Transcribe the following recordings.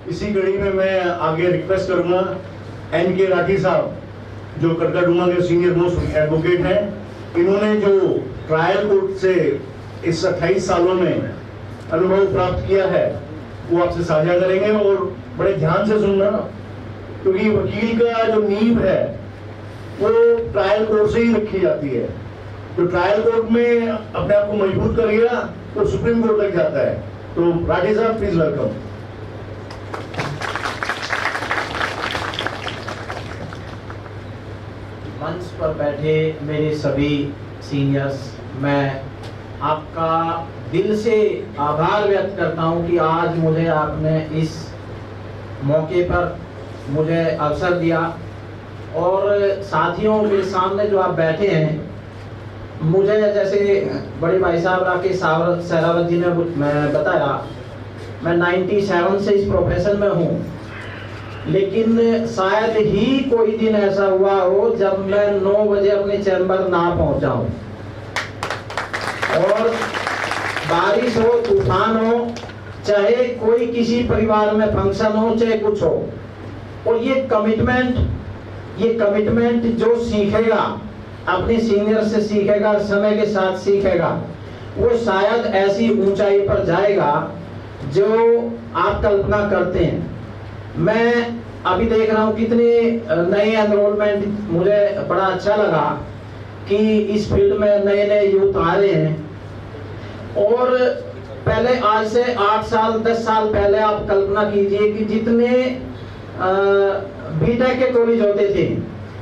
इसी कड़ी में मैं आगे रिक्वेस्ट करूंगा एन के राठी साहब, जो करकाडूमा के सीनियर मोस्ट एडवोकेट हैं, इन्होंने जो ट्रायल कोर्ट से इस 28 सालों में अनुभव प्राप्त किया है वो आपसे साझा करेंगे। और बड़े ध्यान से सुनना, क्योंकि वकील का जो नींव है वो ट्रायल कोर्ट से ही रखी जाती है। तो ट्रायल कोर्ट में अपने आप को मजबूत कर गया तो सुप्रीम कोर्ट तक जाता है। तो राठी साहब प्लीज वेलकम। मंच पर बैठे मेरे सभी सीनियर्स, मैं आपका दिल से आभार व्यक्त करता हूं कि आज मुझे आपने इस मौके पर मुझे अवसर दिया। और साथियों के सामने जो आप बैठे हैं, मुझे जैसे बड़े भाई साहब राकेश सहरावत जी ने मैं बताया, मैं 97 से इस प्रोफेशन में हूँ, लेकिन शायद ही कोई दिन ऐसा हुआ हो जब मैं 9 बजे अपने चैम्बर ना पहुँचा हूँ। और बारिश हो, तूफान हो, चाहे कोई किसी परिवार में फंक्शन हो, चाहे कुछ हो, और ये कमिटमेंट जो सीखेगा अपने सीनियर से सीखेगा, समय के साथ सीखेगा, वो शायद ऐसी ऊंचाई पर जाएगा जो आप कल्पना करते हैं। मैं अभी देख रहा हूँ कितने नए एनरोलमेंट, मुझे बड़ा अच्छा लगा कि इस फील्ड में नए नए यूथ आ रहे हैं। और पहले आज से 8 साल 10 साल पहले आप कल्पना कीजिए कि जितने बीटेक के कॉलेज होते थे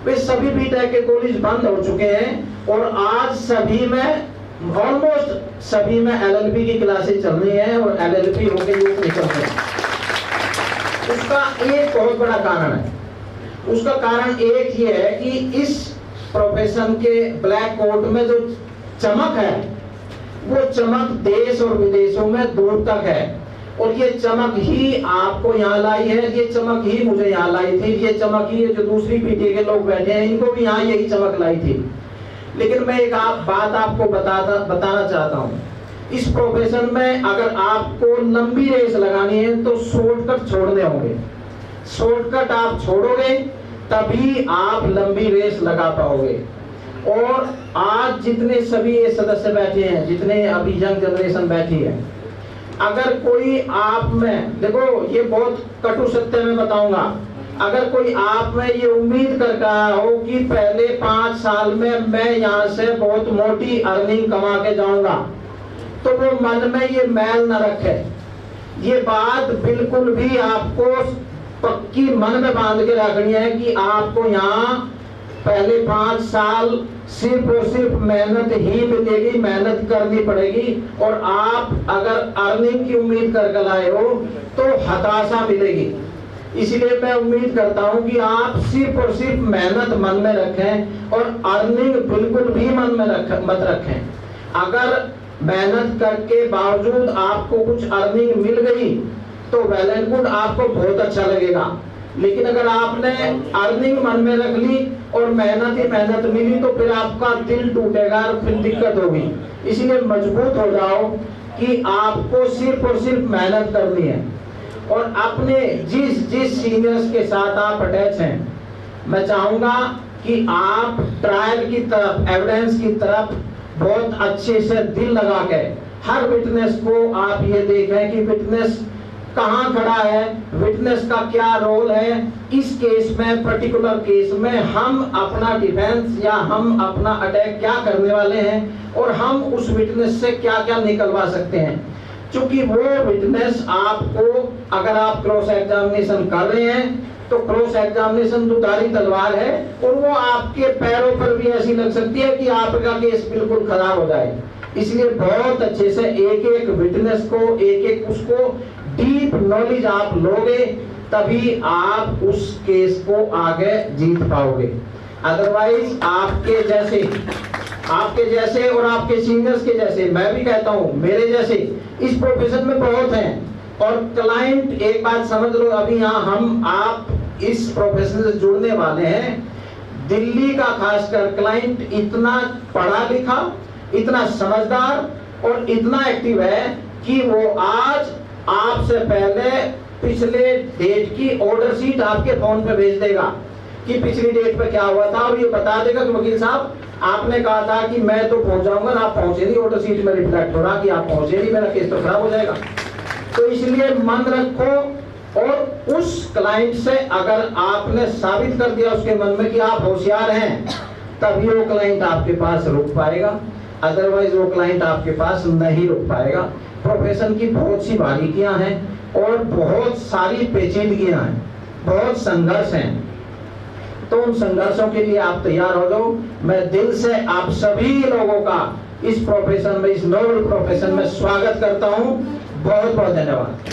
वे सभी बीटेक के कॉलेज बंद हो चुके हैं, और आज सभी में ऑलमोस्ट सभी में एलएलबी की क्लासेस चल रही हैं और एलएलबी होके यूथ निकल रहे हैं। उसका एक बहुत बड़ा कारण है। उसका कारण एक ये है कि इस प्रोफेशन के ब्लैक कोट में जो चमक है वो चमक देश और विदेशों में दूर तक है। और ये चमक ही आपको यहाँ लाई है, ये चमक ही मुझे यहाँ लाई थी, ये चमक ही जो दूसरी पीढ़ी के लोग बैठे हैं इनको भी यहाँ यही चमक लाई थी। लेकिन मैं एक बात आपको बताना चाहता हूँ, इस प्रोफेशन में अगर आपको लंबी रेस लगानी है तो शॉर्टकट छोड़ने होंगे। शॉर्टकट आप छोड़ोगे तभी आप लंबी रेस लगा पाओगे। और आज जितने सभी ये सदस्य बैठे हैं, जितने अभी यंग जनरेशन बैठी है, अगर कोई आप में, देखो ये बहुत कटु सत्य में बताऊंगा, अगर कोई आप में ये उम्मीद कर रहा हो कि पहले 5 साल में मैं यहाँ से बहुत मोटी अर्निंग कमा के जाऊंगा, तो वो मन में ये मैल न रखे। ये बात बिल्कुल भी आपको पक्की मन में बांध के रखनी है कि आपको यहाँ पहले 5 साल सिर्फ और सिर्फ मेहनत ही मिलेगी, मेहनत करनी पड़ेगी। और आप अगर अर्निंग की उम्मीद कर लाए हो तो हताशा मिलेगी। इसलिए मैं उम्मीद करता हूं कि आप सिर्फ और सिर्फ मेहनत मन में रखें और अर्निंग बिल्कुल भी मन में मत रखें। अगर मेहनत करके बावजूद आपको कुछ अर्निंग मिल गई तो वेल एंड गुड, आपको बहुत अच्छा लगेगा। लेकिन अगर आपने अर्निंग मन में रख ली और मेहनत ही मेहनत मिली तो फिर आपका दिल टूटेगा और फिर दिक्कत होगी। इसलिए मजबूत हो जाओ कि आपको सिर्फ और सिर्फ मेहनत करनी है। और अपने जिस सीनियर्स के साथ आप अटैच हैं, मैं चाहूंगा कि आप ट्रायल की तरफ, एविडेंस की तरफ बहुत अच्छे से दिल लगा के हर विटनेस को आप ये देखें कि विटनेस कहाँ खड़ा है, विटनेस का क्या रोल है इस केस में, पर्टिकुलर केस में हम अपना डिफेंस या हम अपना अटैक क्या करने वाले हैं और हम उस विटनेस से क्या क्या निकलवा सकते हैं। क्योंकि वो विटनेस आपको, अगर आप क्रॉस एग्जामिनेशन कर रहे हैं तो क्रॉस एग्जामिनेशन दुधारी तलवार है और वो आपके पैरों पर भी ऐसी लग सकती है कि आपका केस बिल्कुल खराब हो जाए। इसलिए बहुत अच्छे से एक एक विटनेस को, एक एक उसको डीप नॉलेज आप लोगे तभी आप उस केस को आगे जीत पाओगे। अदरवाइज आपके जैसे और आपके सीनियर्स के जैसे, मैं भी कहता हूँ मेरे जैसे इस प्रोफेशन में बहुत हैं। और क्लाइंट, एक बात समझ लो, अभी यहाँ आप इस प्रोफेशन से जुड़ने वाले हैं, दिल्ली का खासकर क्लाइंट इतना पढ़ा लिखा, इतना समझदार और इतना एक्टिव है कि वो आज आपसे पहले पिछले डेट की ऑर्डर शीट आपके फोन पे भेज देगा कि पिछली डेट पे क्या हुआ था, और ये बता देगा कि वकील साहब आपने कहा था कि मैं तो पहुंच जाऊंगा ना, आप पहुंचे नहीं, ऑर्डर शीट में रिफ्लेक्ट हो रहा कि आप पहुंचे नहीं, मेरा केस तो खराब हो जाएगा। तो इसलिए मन रखो, और उस क्लाइंट से अगर आपने साबित कर दिया उसके मन में कि आप होशियार हैं, तभी वो क्लाइंट आपके पास रुक पाएगा, अदरवाइज वो क्लाइंट आपके पास नहीं रुक पाएगा। प्रोफेशन की बहुत सी बारीकियां हैं और बहुत सारी पेचीदगियां हैं, बहुत संघर्ष हैं, तो उन संघर्षों के लिए आप तैयार हो जाओ। मैं दिल से आप सभी लोगों का इस प्रोफेशन में, इस नोबल प्रोफेशन में स्वागत करता हूं। बहुत बहुत धन्यवाद।